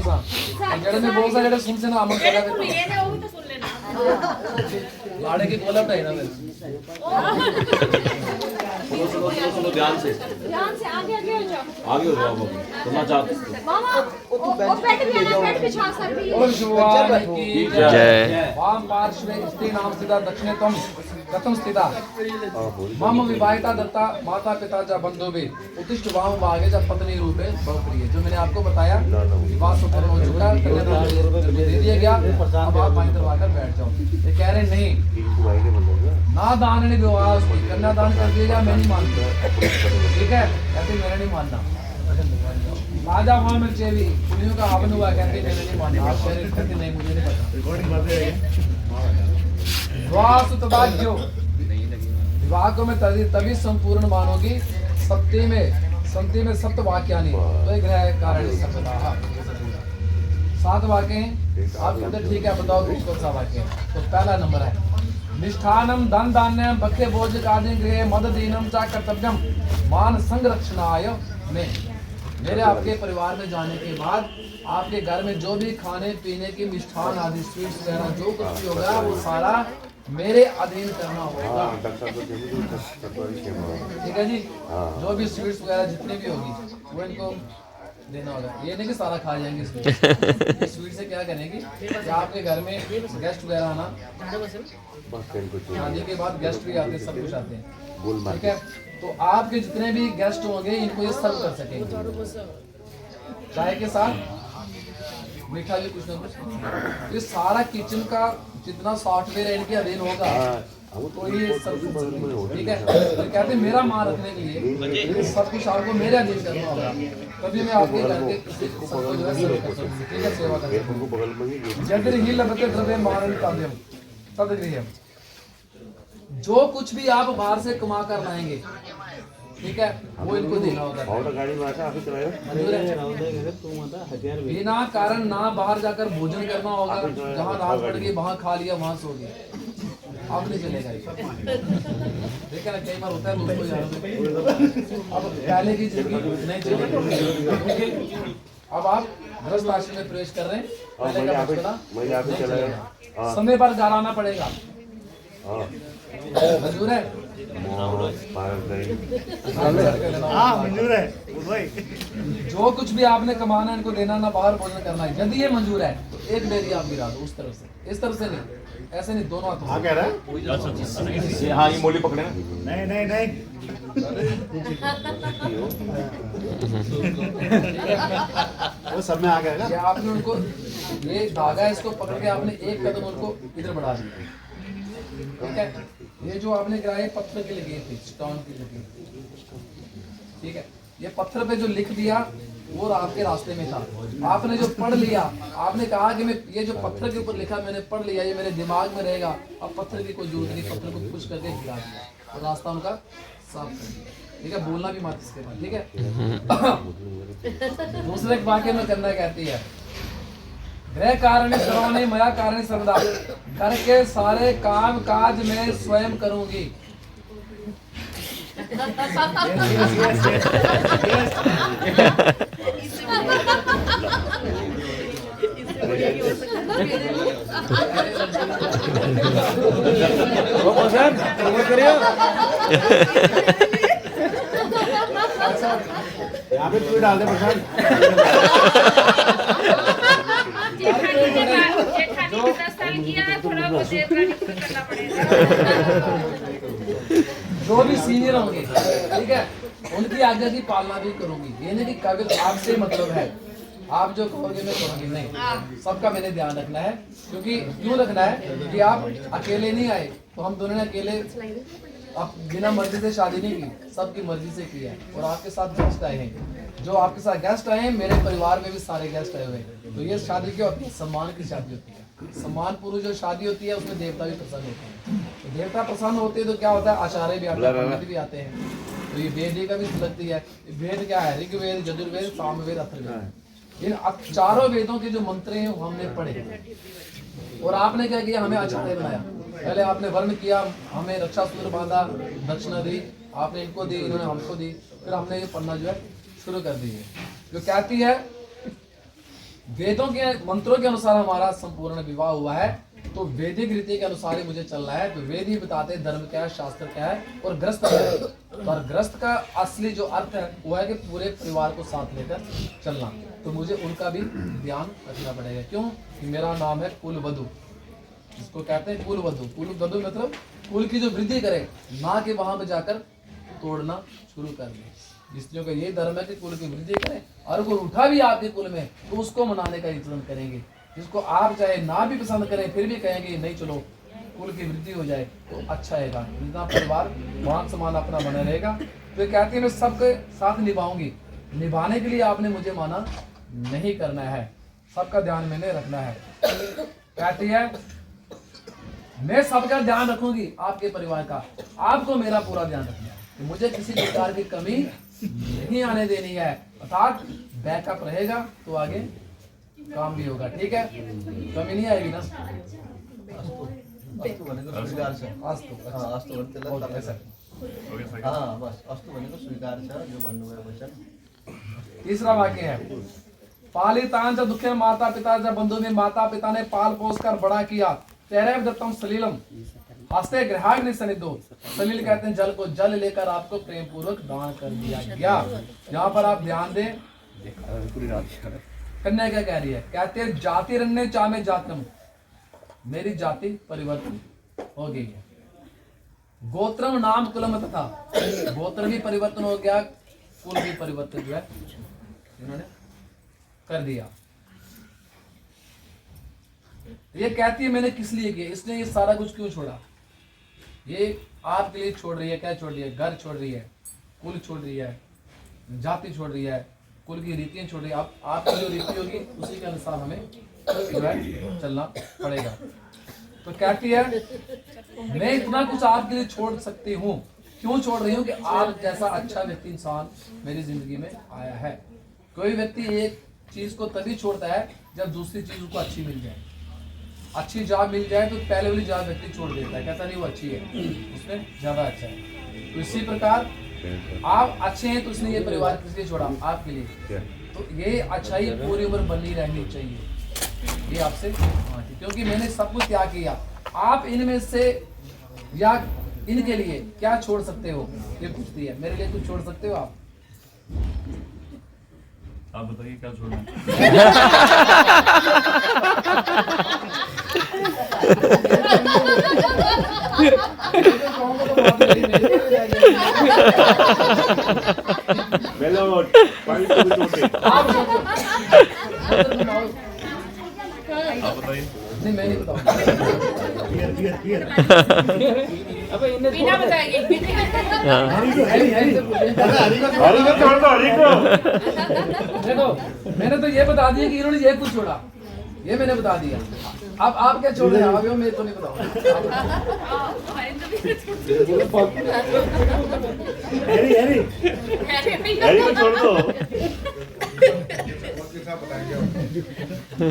सा जड़े में बहुत सारे सुन से ना अमल करा ये ना वो भी तो सुन लेना लाड़े की गोला उठाई ना मेरे सुनो ध्यान से आगे आगे हो जाओ आगे हो जाओ सुनना चाहते मामा वो पेट भी है ना पेट पिछा सकती है ओम शिवाय की जय वाम पार्श्वे स्त्री नाम स्थिता दक्षिणे तम कथम स्थिता मम विवाहिता दत्ता माता पिता च बंधुवे उत्तिष्ठ वाम भागे च पत्नी रूपे बहुप्रिय। जो मैंने आपको बताया विवाह संपन्न हो चुका है, कन्यादान दे दिया गया, अब आप माई करवा कर बैठ जाओ। ये कह रहे नहीं ना दान नहीं विवाह कन्यादान कर दिया गया, मैं नहीं मानता, ठीक है, कहते मेरा नहीं मानना। राजा वहां में चेवी पुलियों का हवन हुआ, कहते मेरा नहीं मानना, आप कह रहे कहते नहीं मुझे नहीं पता। विवाह को मैं तभी संपूर्ण मानोगी संति में सप्त वाक्यानि तो एक है कारण सप्ताह 7 वाक्य हैं। आप कहते ठीक है बताओ कौन सा वाक्य है। तो पहला नंबर है निष्ठानम धन धान्यम भक्ष्य भोज आदि गृह मद दीनम चा कर्तव्यम मान संरक्षणाय में। मेरे आपके परिवार में जाने के बाद आपके घर में जो भी खाने पीने की मिष्ठान आदि स्वीट्स वगैरह जो कुछ भी होगा वो सारा मेरे अधीन करना होगा, ठीक है जी। जो भी स्वीट्स वगैरह जितनी भी होगी वो इनको देना होगा। ये नहीं कि सारा खा जाएंगे स्वीट से क्या करेंगे कि आपके घर में गेस्ट वगैरह आना, शादी के बाद गेस्ट भी आते हैं, सब कुछ आते हैं, ठीक है। तो आपके जितने भी गेस्ट होंगे इनको ये सर्व कर सकेंगे चाय के साथ, मीठा भी कुछ ना कुछ। ये सारा किचन का जितना सॉफ्टवेयर इनके अधीन होगा तो ये सब ठीक है। तो कहते हैं मेरा मान रखने के लिए ये सब कुछ आपको मेरे अधीन करना होगा, तभी मैं आपके घर के सबको जो है सर्व कर सकूं, ठीक है, सेवा कर सकूं। यदि ही लभते द्रव्य मारण काव्यम तदगृह्य। जो कुछ भी आप बाहर से कमा कर लाएंगे, ठीक है, वो इनको देना होगा। बिना कारण ना बाहर जाकर भोजन करना होगा, जहाँ रात पड़ गई वहाँ खा लिया वहाँ सो गया, अब नहीं चलेगा। देखा ना कई बार होता है दोस्तों यार, अब पहले की जिंदगी नहीं चलेगी। अब आप गृहस्थ आश्रम में प्रवेश कर रहे हैं, पहले का बचपना नहीं चलेगा, समय पर घर आना पड़ेगा, मंजूर है? मंजूर है भाई। जो कुछ भी आपने कमाना है इनको देना, ना बाहर भोजन करना है। यदि ये मंजूर है तो एक डेरी आप गिरा दो, उस तरफ से, इस तरफ से नहीं, ऐसे नहीं, दोनों हाथों हाँ कह रहा है। हाँ ये मोली पकड़े ना। नहीं नहीं नहीं वो सब में आ गया ना। आपने उनको ये धागा इसको पकड़ के आपने एक कदम उनको इधर बढ़ा दिया, ठीक है। ये जो आपने गिराए पत्थर के लगे थे, स्टोन के लगे, ठीक है। ये पत्थर पे जो लिख दिया वो आपके रास्ते में था, आपने जो पढ़ लिया, आपने कहा कि मैं ये जो पत्थर के ऊपर लिखा मैंने पढ़ लिया, ये मेरे दिमाग में रहेगा। अब पत्थर की कोई जरूरत नहीं, पत्थर को खुश करके गिरा दिया और रास्ता उनका साफ कर दिया, ठीक है। बोलना भी मत इसके बाद, ठीक है। दूसरे वाक्य में करना कहती है गृह कारण सर्वाणि मया कारण सर्वदा, घर के सारे काम काज मैं स्वयं करूंगी। यहाँ पे तू डाल दे प्रसाद। जेठानी ने 10 साल किया है, थोड़ा बहुत देवरानी को भी करना पड़ेगा। जो भी सीनियर होंगे, ठीक है, उनकी आज्ञा की पालना भी करूंगी। ये नहीं कि कागज आपसे मतलब है, आप जो कहोगे मैं करूंगी, नहीं, सबका मैंने ध्यान रखना है। क्योंकि क्यों रखना है कि आप अकेले नहीं आए, तो हम दोनों ने अकेले आप बिना मर्जी से शादी नहीं की, सबकी मर्जी से की है। और आपके साथ गेस्ट आए हैं, जो आपके साथ गेस्ट आए हैं, मेरे परिवार में भी सारे गेस्ट आए हुए हैं। तो ये शादी क्या होती है? सम्मान की शादी होती है। सम्मान पूर्व जो शादी होती है उसमें देवता भी प्रसन्न होते हैं। तो देवता प्रसन्न होते हैं तो क्या होता है, आचार्य भी आते हैं, पंडित भी आते हैं। तो ये वेद का भी लगती है। वेद क्या है? ऋग्वेद, यजुर्वेद, सामवेद, अथर्ववेद। इन चारों वेदों के जो मंत्र हैं वो हमने पढ़े। और आपने क्या किया? हमें आचार्य बनाया। पहले आपने वर्ण किया, हमें रक्षा सूत्र बांधा, दक्षिणा दी, आपने इनको दी, इन्होंने हमको दी। फिर हमने ये पढ़ना जो है शुरू कर दी है, जो कहती है वेदों के मंत्रों के अनुसार हमारा संपूर्ण विवाह हुआ है, तो वैदिक रीति के अनुसार ही मुझे चलना है। तो वेद ही बताते हैं धर्म क्या है, शास्त्र क्या है और ग्रस्त क्या है। और ग्रस्त का असली जो अर्थ है वो है कि पूरे परिवार को साथ लेकर चलना। तो मुझे उनका भी ध्यान रखना पड़ेगा। क्यों? कि मेरा नाम है कुल वधु, जिसको कहते हैं कुल वधु। कुल वधु मतलब कुल की जो वृद्धि करे, ना कि वहां पे जाकर तोड़ना शुरू कर दे। स्त्रियों का यही धर्म है कि कुल की वृद्धि करें, और कोई उठा भी आपके कुल में तो उसको मनाने का इंतजाम करेंगे। जिसको आप चाहे ना भी पसंद करें फिर भी कहेंगे नहीं चलो कुल की वृद्धि हो जाए तो अच्छा रहेगा, जितना परिवार मान सम्मान अपना बना रहेगा। तो ये कहती है मैं सबके साथ निभाऊंगी। निभाने के लिए आपने मुझे माना नहीं करना है, सबका ध्यान मैंने रखना है। कहती है मैं सबका ध्यान रखूंगी, आपके परिवार का, आपको मेरा पूरा ध्यान रखना है। तो मुझे किसी प्रकार की कमी नहीं आने देनी है, अर्थात बैकअप रहेगा तो आगे काम भी होगा। ठीक है, कमी नहीं आएगी ना। अस्तु भनेको स्वीकार छ। अस्तु, अच्छा। अस्तु भने त्यसलाई ओके, तपाईँ सर। बस अस्तु भनेको स्वीकार छ जो भन्नुभएको छ। तीसरा वाक्य है पालितांच दुखे माता पिता जब बंधु में माता पिता ने पाल पोस कर बड़ा किया, तेरे दत्तम सलीलम हस्ते ग्रहाग्नि सनिधो। सलील कहते हैं जल को, जल लेकर आपको प्रेम पूर्वक दान कर दिया गया। यहाँ पर आप ध्यान दें, कन्या क्या कह रही है? कहते हैं जाति रन्ने चामे जातम, मेरी जाति परिवर्तन हो गई है। गोत्रम नाम कुलम तथा, गोत्र भी परिवर्तन हो गया, कुल भी परिवर्तन जो है इन्होंने कर दिया। ये कहती है मैंने किस लिए किया, इसने ये सारा कुछ क्यों छोड़ा? ये आपके लिए छोड़ रही है। क्या छोड़ रही है? घर छोड़ रही है, कुल छोड़ रही है, जाति छोड़ रही है, कुल की रीतियां छोड़ रही है। आपकी जो रीति होगी उसी के अनुसार हमें जो है चलना पड़ेगा। तो कहती है मैं इतना कुछ आपके लिए छोड़ सकती हूँ। क्यों छोड़ रही हूँ? कि आप जैसा अच्छा व्यक्ति इंसान मेरी जिंदगी में आया है। कोई व्यक्ति एक चीज को तभी छोड़ता है जब दूसरी चीज उसको अच्छी मिल जाए। अच्छी जॉब मिल जाए तो पहले वाली जॉब व्यक्ति छोड़ देता है, कहता नहीं वो अच्छी है, उसमें ज्यादा अच्छा है। तो इसी प्रकार आप अच्छे हैं तो उसने ये परिवार किस लिए छोड़ा? आपके लिए। तो ये अच्छाई पूरी उम्र बनी रहनी चाहिए, ये आपसे क्योंकि मैंने सब कुछ त्याग किया। आप इनमें से या इनके लिए क्या छोड़ सकते हो? ये पूछती है, मेरे लिए कुछ छोड़ सकते हो आप? आप बताइए क्या छोड़ना है? आप बताइए। नहीं मैं नहीं बताऊंगा। बिना बताएंगे। देखो मैंने तो ये बता दिया कि इन्होंने ये कुछ छोड़ा, ये मैंने बता दिया। अब आप क्या छोड़ रहे हैं? आप मैं तो नहीं बताऊंगा।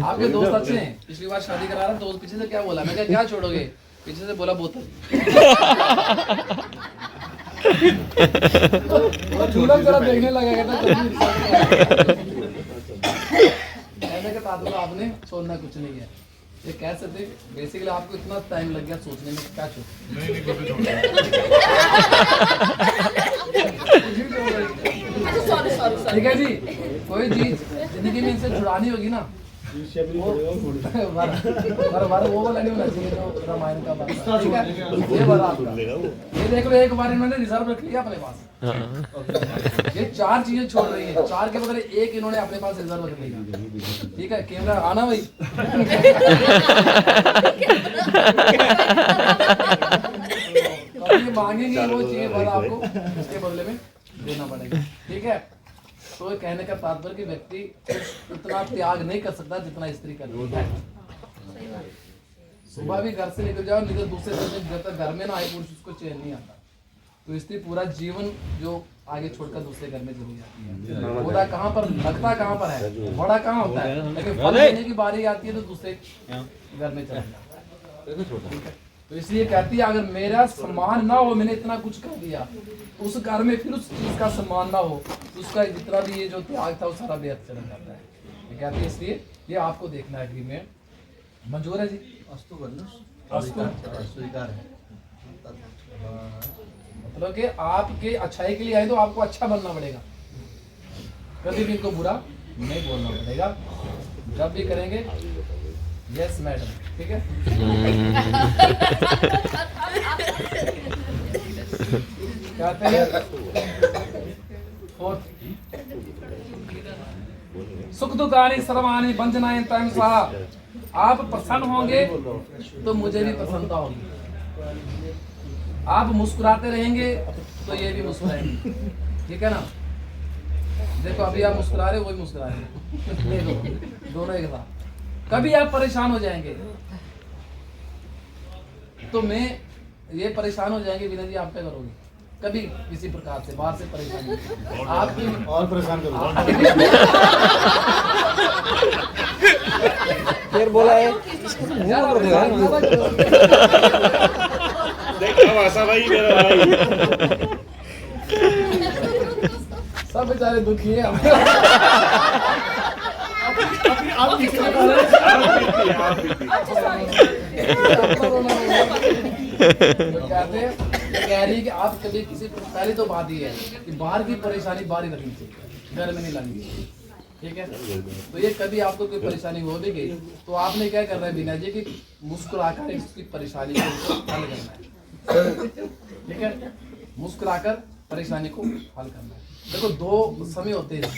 आपके दोस्त अच्छे हैं, पिछली बार शादी करा रहा दोस्त पीछे से क्या बोला? मैं क्या छोड़ोगे? पीछे से बोला बोतल। झूला जरा देखने लगा था कहने के बाद आपने छोड़ना कुछ नहीं है। ये कह सकते बेसिकली आपको इतना टाइम लग गया सोचने में क्या छोड़। ठीक है जी, कोई चीज जिंदगी में इनसे छुड़ानी होगी ना, वो वाला नहीं होना चाहिए जो रामायण का बात। ठीक है, ये वाला आपका। ये देख लो एक बार इन्होंने रिजर्व रख लिया अपने पास। ये चार चीजें छोड़ रही है, चार के बदले एक इन्होंने अपने पास रिजर्व रख लिया। ठीक है, कैमरा आना भाई। ये मांगेंगे वो चीज वाला आपको उसके बदले में देना पड़ेगा। ठीक है, तो कहने का तात्पर्य कि व्यक्ति उतना त्याग नहीं कर सकता जितना स्त्री करती है। सुबह भी घर से निकल जाओ, निकल दूसरे दिन जब तक घर में ना आए पुरुष उसको चैन नहीं आता। तो स्त्री पूरा जीवन जो आगे छोड़कर दूसरे घर में चली जाती है। पौधा कहाँ पर लगता कहाँ पर है, बड़ा कहाँ होता है, लेकिन फल देने की बारी आती है तो दूसरे घर में चला जाता है। तो इसलिए कहती है अगर मेरा सम्मान ना हो, मैंने इतना कुछ कर दिया, उस घर में फिर उस चीज का सम्मान ना हो, उसका जितना भी ये जो त्याग था वो सारा व्यर्थ चला जाता है। ये कहते हैं इसलिए ये आपको देखना है एग्रीमेंट। मंजूर है जी? अस्तु भन्नुहोस्। अस्तु। स्वीकार है। मतलब कि आपके अच्छाई के लिए आए तो आपको अच्छा बनना पड़ेगा, कभी भी इनको बुरा नहीं बोलना पड़ेगा। जब भी करेंगे यस मैडम, ठीक है? कहते हैं सुख दुखानी सर्वानी वंदनाएं तम स्वाहा। आप प्रसन्न होंगे तो मुझे भी प्रसन्नता होगी, आप मुस्कुराते रहेंगे तो ये भी मुस्कुराएंगे, ठीक है ना? देखो अभी आप मुस्कुरा रहे हो, वही मुस्कुरा रहे हो, देखो दोनों एक साथ। कभी आप परेशान हो जाएंगे तो मैं ये परेशान हो जाएंगे, विनय जी आप क्या करोगे? कभी किसी प्रकार से बाहर से परेशानी आपकी और परेशान करो। फिर बोला है यार, आप ज्यादा करो। देखो ऐसा भाई मेरा भाई सब बेचारे दुखी है। आप किसी आप कहते हैं कह रही कि आप कभी किसी पहले तो बात ही है कि बाहर की परेशानी बाहर ही रखनी चाहिए, घर में नहीं लानी चाहिए, ठीक है? तो ये कभी आपको कोई परेशानी हो भी गई तो आपने क्या करना है बीना जी कि मुस्कुराकर इसकी परेशानी को हल करना है, ठीक है? मुस्कुराकर परेशानी को हल करना है। देखो दो समय होते हैं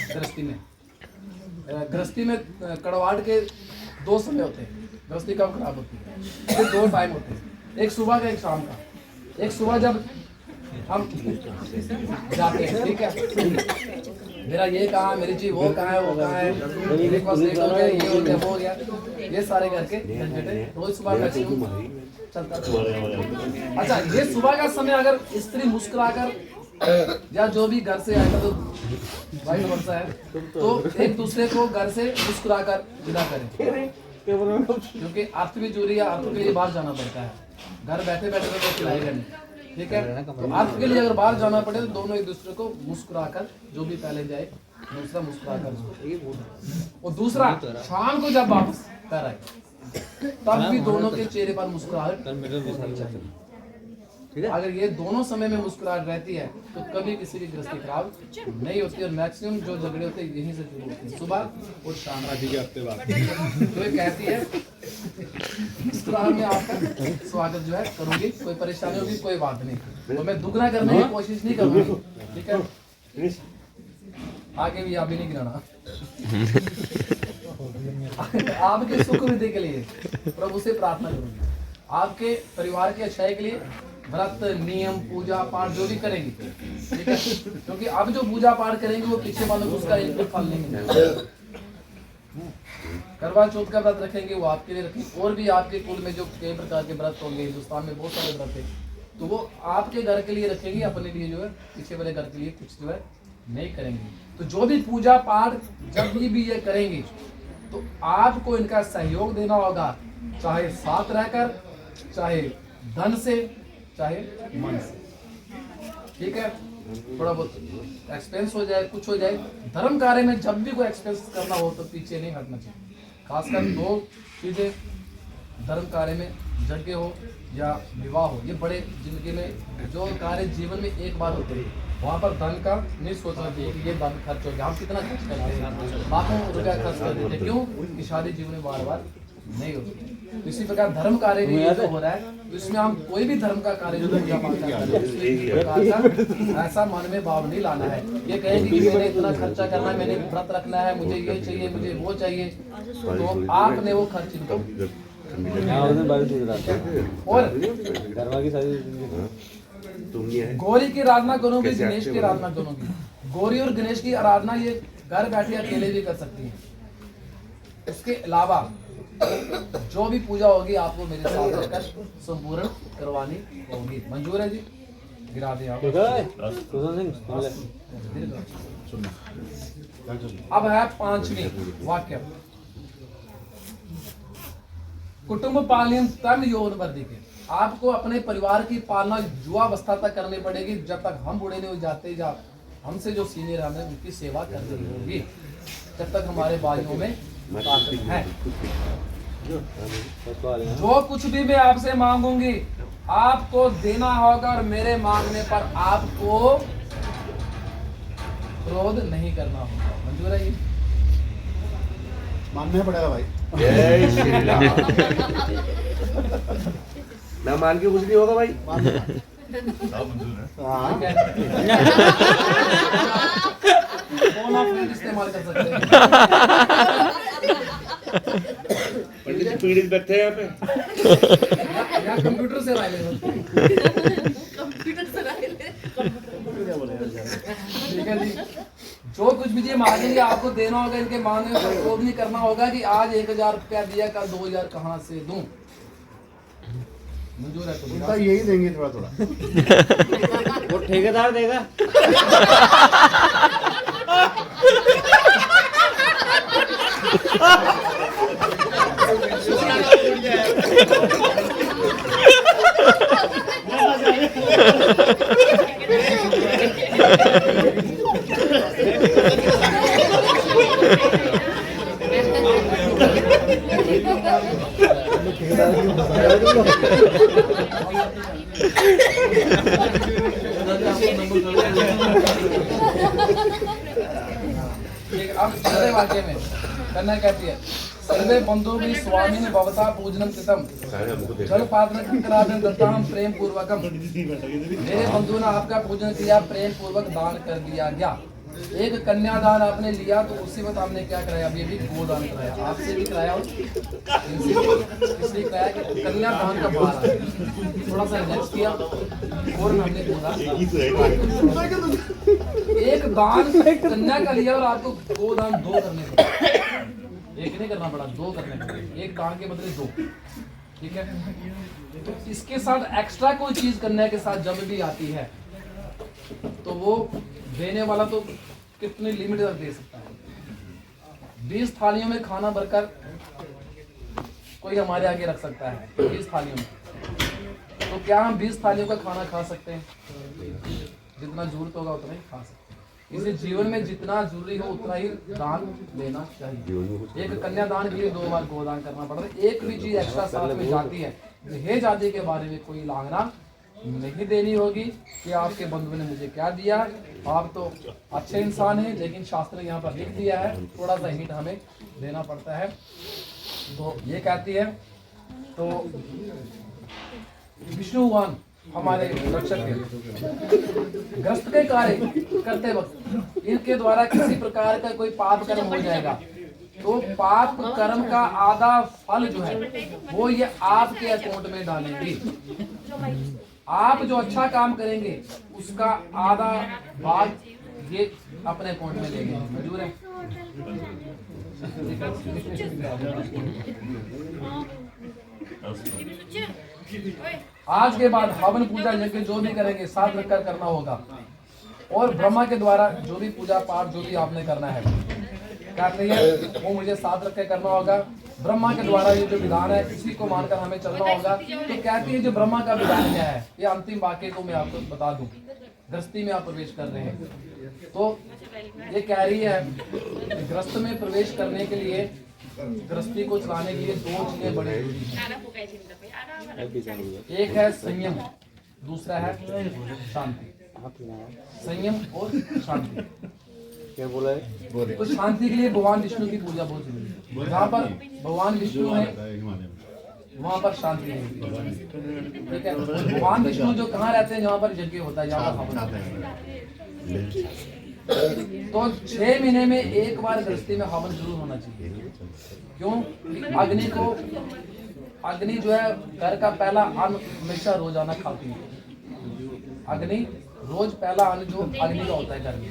गृहस्थी में कड़वाहट के दो समय होते हैं। गृहस्थी कब खराब होती है? फिर दो टाइम होते हैं, एक सुबह का एक शाम का। एक सुबह जब हम जाते हैं, ठीक है, मेरा ये कहाँ है, मेरी चीज वो कहाँ है, वो कहाँ है, मेरे पास लेट हो गया, ये हो गया, वो हो गया, ये सारे करके रोज सुबह मैक्सिमम चलता है। अच्छा, ये सुबह का समय अगर स्त्री मुस्कुराकर या जो भी घर से आएगा तो वाइट वर्षा है तो एक दूसरे को घर से मुस्कुराकर विदा करें, क्योंकि अर्थ भी जरूरी है, अर्थ के लिए बाहर जाना पड़ता है, घर बैठे बैठे तो खिलाएगा नहीं, ठीक है? तो अर्थ के लिए अगर बाहर जाना पड़े तो दोनों एक दूसरे को मुस्कुराकर, जो भी पहले जाए दूसरा मुस्कुराकर, और दूसरा शाम को जब वापस कर आए तब भी दोनों के चेहरे पर मुस्कुराहट। अगर ये दोनों समय में मुस्कुराहट रहती है तो कभी किसी की गृहस्थी खराब नहीं होती, और मैक्सिमम जो झगड़े होते हैं यहीं से शुरू होते हैं, सुबह और शाम। तो ये कहती है मुस्कुराहट में आपका स्वागत जो है करूंगी, कोई परेशानी होगी कोई बात नहीं, तो मैं दुगना करने की कोशिश नहीं करूंगी, ठीक है? आगे भी आप भी नहीं गिराना। आपके सुख वृद्धि के लिए प्रभु से प्रार्थना करूंगी, आपके परिवार की अच्छाई के लिए व्रत नियम पूजा पाठ जो भी करेंगे, ठीक है? क्योंकि अब जो पूजा पाठ करेंगे वो पीछे वालों को उसका एक भी फल नहीं मिलेगा। करवा चौथ का व्रत रखेंगे वो आपके लिए रखेंगे, और भी आपके कुल में जो कई प्रकार के व्रत होंगे, हिंदुस्तान में बहुत सारे व्रत है, तो वो आपके घर के लिए रखेंगे, अपने लिए जो है पीछे वाले घर के लिए कुछ जो है नहीं करेंगे। तो जो भी पूजा पाठ जब भी ये करेंगे तो आपको इनका सहयोग देना होगा, चाहे साथ रहकर, चाहे धन से, चाहे मन से, ठीक है? थोड़ा बहुत एक्सपेंस हो जाए, कुछ हो जाए, धर्म कार्य में जब भी कोई एक्सपेंस करना हो तो पीछे नहीं हटना चाहिए। खासकर दो चीजें, धर्म कार्य में यज्ञ हो या विवाह हो, ये बड़े जिंदगी में जो कार्य जीवन में एक बार होते हैं, वहाँ पर धन का नहीं सोचना चाहिए कि ये धन खर्च हो गया। हम कितना खर्च करते हैं, लाखों रुपया खर्च कर देते हैं, क्यों? कि शादी जीवन में बार बार नहीं होती। तो इसी प्रकार धर्म कार्य भी जो हो रहा है, तो इसमें हम कोई भी धर्म का कार्य जो पूजा पाठ करते हैं ऐसा मन में भाव नहीं लाना है, ये कहेंगे कि मैंने इतना खर्चा करना है, मैंने व्रत रखना है, मुझे ये चाहिए, मुझे वो चाहिए, तो आपने वो खर्च इनको। और गौरी की आराधना करूंगी, गणेश की आराधना करूंगी। गौरी और गणेश की आराधना ये घर बैठे अकेले भी कर सकती है। इसके अलावा जो भी पूजा होगी आपको मेरे साथ रहकर संपूर्ण करवानी होगी। मंजूर है जी? गिरा दें आप। अब है पांचवी वाक्य, कुटुंब पालन तन यौन वर्धि के। आपको अपने परिवार की पालना युवावस्था तक करनी पड़ेगी, जब तक हम बूढ़े नहीं हो जाते, जब हमसे जो सीनियर हमें उनकी सेवा करनी होगी। जब तक हमारे बाजुओं में ताकत है। जो कुछ भी मैं आपसे मांगूंगी आपको देना होगा, और मेरे मांगने पर आपको क्रोध नहीं करना होगा। मंजूर है ये? मानना पड़ेगा भाई। जय श्री राम। ना मान के कुछ नहीं होगा भाई। सब मंजूर है। हाँ। फोन आप इस्तेमाल कर सकते हैं। पंडित जी पीड़ित बैठे हैं यहाँ पे। या कंप्यूटर से राय ले लो। ठीक है जी। जो कुछ भी ये मांगेंगे आपको देना होगा, इनके मांगने में क्रोध नहीं करना होगा कि आज 1000 रुपया दिया कल 2000 कहाँ से दूं। मंजूर है? उनका यही देंगे थोड़ा थोड़ा। वो ठेकेदार देगा। अब अगले वाक्य में कन्या कहती है, सर्वे बंधु भी स्वामी ने भवता पूजनम कृतम जल पात्र कृतराजन दत्ताहम प्रेम पूर्वकम। मेरे बंधु ने आपका पूजन किया, प्रेम पूर्वक दान कर दिया गया। एक कन्यादान आपने लिया तो उसी वक्त हमने क्या कराया? अभी अभी गोदान कराया, आपसे भी कराया और इनसे भी। इसलिए कराया कि कन्यादान का बार आया। थोड़ा सा रिलैक्स किया और हमने गोदान। एक दान कन्या का लिया और आपको गोदान 2 करने पड़े। एक नहीं करना पड़ा, 2 करने पड़े। एक दान के बदले 2। ठीक है? तो इसके साथ एक्स्ट्रा कोई चीज कन्या के साथ जब भी आती है तो वो देने वाला तो कितनी लिमिट तक दे सकता है। 20 थालियों में खाना भरकर कोई हमारे आगे रख सकता है, 20 थालियों में। तो क्या हम 20 थालियों का खाना खा सकते हैं? जितना जरूरत होगा उतना ही खा सकते हैं। इसलिए जीवन में जितना जरूरी हो उतना ही दान लेना चाहिए। एक कन्यादान के लिए 2 बार गोदान करना पड़ता है। एक भी चीज एक्स्ट्रा साथ में जाती है, दहेज आदि के बारे में कोई लांघना नहीं देनी होगी कि आपके बंधु ने मुझे क्या दिया। आप तो अच्छे इंसान हैं, लेकिन शास्त्र ने यहाँ पर लिख दिया है, थोड़ा सा हिंट हमें देना पड़ता है। तो ये कहती है, तो विष्णु भगवान हमारे रक्षक हैं। ग्रस्त के कार्य करते वक्त इनके द्वारा किसी प्रकार का कोई पाप कर्म हो जाएगा तो पाप कर्म का आधा फल जो है वो ये आपके अकाउंट में डालेंगे। आप जो अच्छा काम करेंगे उसका आधा भाग ये अपने अकाउंट में लेंगे। मंजूर है? आज के बाद हवन पूजा यज्ञ जो भी करेंगे साथ रखकर करना होगा, और ब्रह्मा के द्वारा जो भी पूजा पाठ जो भी आपने करना है कहते हैं वो मुझे साथ रख के करना होगा। ब्रह्मा के द्वारा ये जो विधान है इसी को मानकर हमें चलना होगा। तो कहती है जो ब्रह्मा का विधान क्या है, ये अंतिम वाक्य को मैं आपको बता दूं। गृहस्थी में आप प्रवेश कर रहे हैं तो ये कह रही है गृहस्थ में प्रवेश करने के लिए, गृहस्थी को चलाने के लिए 2 चीजें बड़ी जरूरी है। एक है संयम, दूसरा है शांति। संयम और शांति। क्या बोला है? तो शांति के लिए भगवान विष्णु की पूजा बहुत जरूरी है। जहाँ पर भगवान विष्णु है वहाँ पर शांति है। ठीक है? भगवान विष्णु जो कहाँ रहते हैं? जहाँ पर यज्ञ होता है, जहाँ पर हवन होता है। तो 6 महीने में एक बार गृहस्थी में हवन जरूर होना चाहिए। क्यों? अग्नि जो है घर का पहला अन्न हमेशा रोजाना खाती है। अग्नि रोज पहला अन्न जो अग्नि का होता है घर में,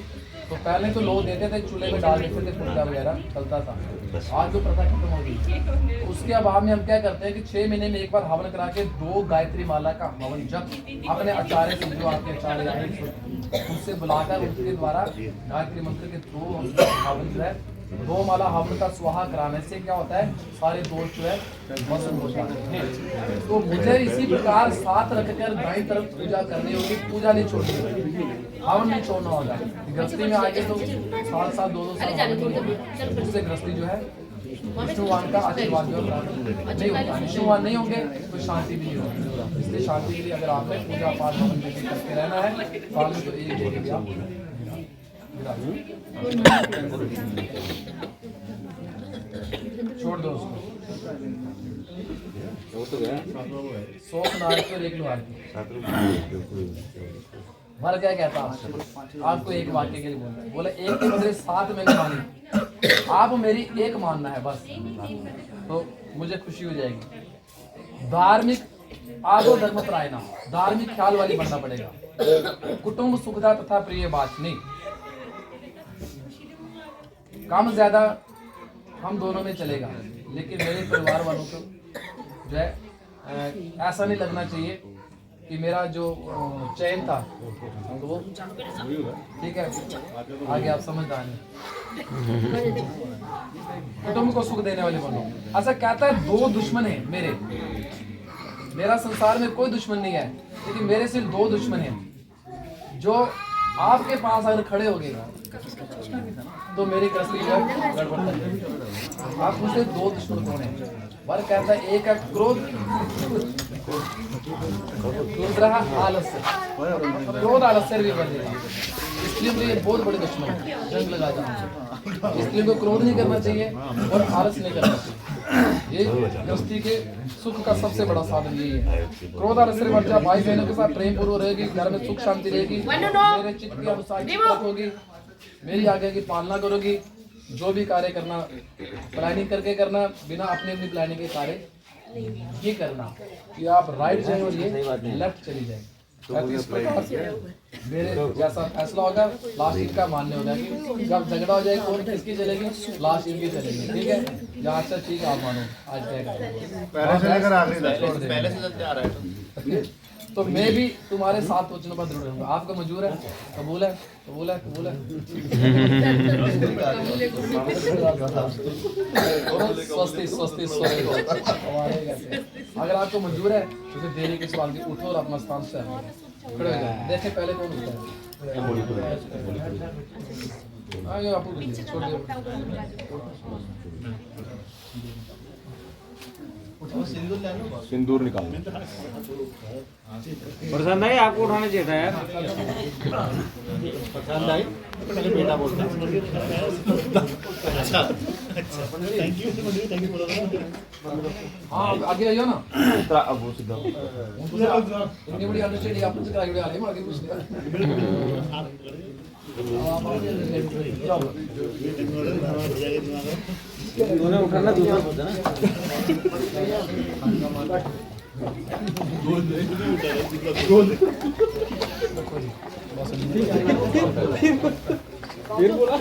तो पहले तो लोग देते थे, चूल्हे में डाल देते थे, फुलका वगैरह चलता था। आज जो प्रथा खत्म हो गई। तो उसके अभाव में हम क्या करते हैं कि 6 महीने में एक बार हवन करा के 2 गायत्री माला का हवन जप अपने आचार्य से, जो आपके आचार्य आए उनसे बुलाकर उनके द्वारा गायत्री मंत्र के 2 हवन जो है 2 माला हवन का स्वाहा कराने से क्या होता है, सारे दोष जो है भस्म हो जाते हैं। तो मुझे इसी प्रकार साथ रखकर दाई तरफ पूजा करनी होगी, पूजा नहीं छोड़नी होगी, हवन नहीं छोड़ना होगा। गृहस्थी में आगे तो साल 2-2 साल हवन नहीं होगा, उससे गृहस्थी जो है विष्णुवान का आशीर्वाद जो नहीं होगा। विष्णुवान नहीं होंगे तो शांति भी नहीं होगी। इसलिए शांति के लिए अगर आपने पूजा पाठ हवन करके रहना है, साल में तो एक दो भी आप छोड़ दो उसको। 100 नारियल और 1 लोहार की। मर क्या कहता आपको एक वाक्य के लिए बोला, एक के बदले 7 मैंने मानी, आप मेरी एक मानना है बस, तो मुझे खुशी हो जाएगी। धार्मिक आदो धर्म परायणा, धार्मिक ख्याल वाली बनना पड़ेगा। कुटुंब सुखदा तथा प्रिय बात नहीं, कम ज्यादा हम दोनों में चलेगा, लेकिन मेरे परिवार वालों को जो है ऐसा नहीं लगना चाहिए कि मेरा जो चयन था तो वो ठीक है। आगे आप समझदार हैं, कुटुंब को सुख देने वाले बनो। ऐसा कहता है 2 दुश्मन है मेरे, मेरा संसार में कोई दुश्मन नहीं है, लेकिन मेरे सिर्फ 2 दुश्मन हैं। जो आपके पास अगर खड़े हो गए तो मेरी गृहस्थी जो है गड़बड़ कर जाएगी। आप मुझसे 2 दुश्मन कौन है? वर कहता है एक है क्रोध, दूसरा है आलस्य। क्रोध आलस्य भी बढ़ेगा, इसलिए मुझे ये बहुत बड़े दुश्मन है, जंग लगा जाना। इसलिए उनको क्रोध नहीं करना चाहिए और आलस्य नहीं करना चाहिए। ये गृहस्थी के सुख का सबसे बड़ा साधन यही है। क्रोध आलस्य मर जा, भाई बहनों के साथ प्रेम पूर्व रहेगी, घर में सुख शांति रहेगी, मेरे चित्त के अनुसार होगी, मेरी आज्ञा की पालना करोगी। जो भी कार्य करना प्लानिंग करके करना, बिना अपनी अपनी प्लानिंग के कार्य ये करना कि आप राइट जाए और ये लेफ्ट चली जाए। इस प्रकार से मेरे जैसा फैसला होगा, लास्ट इनका मान्य होगा कि जब झगड़ा हो जाए कौन किसकी चलेगी, लास्ट इनकी चलेगी। ठीक है, जहाँ अच्छा ठीक है आप मानो आज क्या पहले से लेकर आखिरी तक, पहले से चलते आ रहा है तो मैं भी तुम्हारे साथ वचनों पर दृढ़ रहूंगा। आपका मंजूर है? कबूल है? कबूल है? कबूल है? स्वस्ति स्वस्ति स्वस्ति। अगर आपको मंजूर है तो फिर देरी के सवाल की उठो और अपना स्थान से खड़े हो जाए। देखें पहले कौन उठता है। आगे आप छोड़ दो। सिंदूर निकाल पसंद है आपको उठाना चाहिए था यार। पसंद आई पहले बेटा बोलता है। अच्छा थैंक यू। हाँ आगे आइयो ना। अब वो सीधा इतनी बड़ी अंडरस्टैंडिंग आप मुझसे कराई आ रही है, आगे उन्हें उठाना दूसरा होता है ना। फिर बोला